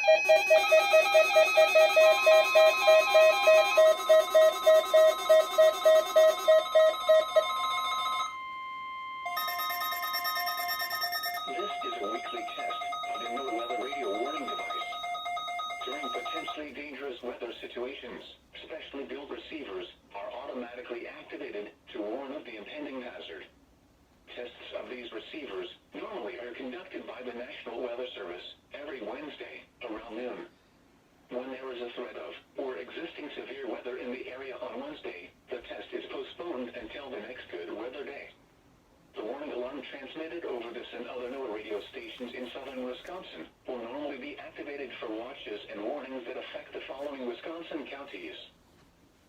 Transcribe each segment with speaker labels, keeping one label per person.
Speaker 1: This is a weekly test of the NOAA radio warning device. During potentially dangerous weather situations, specially built receivers are automatically activated to warn of the impending hazard. Tests of these receivers normally are conducted by the National Weather Service every Wednesday around noon. When there is a threat of or existing severe weather in the area on Wednesday, the test is postponed until the next good weather day. The warning alarm transmitted over this and other NOAA radio stations in southern Wisconsin will normally be activated for watches and warnings that affect the following Wisconsin counties: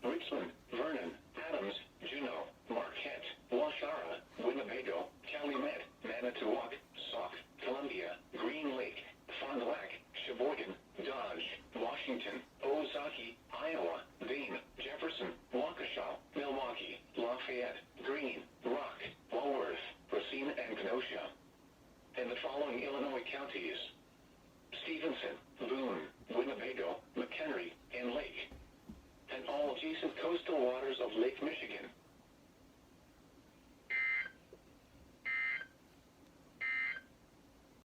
Speaker 1: Richland, Vernon, Adams, Juneau, Marquette, Waushara, Winnebago, Calumet, Manitowoc, Sauk, Columbia, Green Lake, Fond du Lac, Sheboygan, Dodge, Washington, Ozaukee, Iowa, Dane, Jefferson, Waukesha, Milwaukee, Lafayette, Greene, Rock, Walworth, Racine, and Kenosha. And the following Illinois counties: Stevenson, Boone, Winnebago, McHenry, and Lake. And all adjacent coastal waters of Lake Michigan.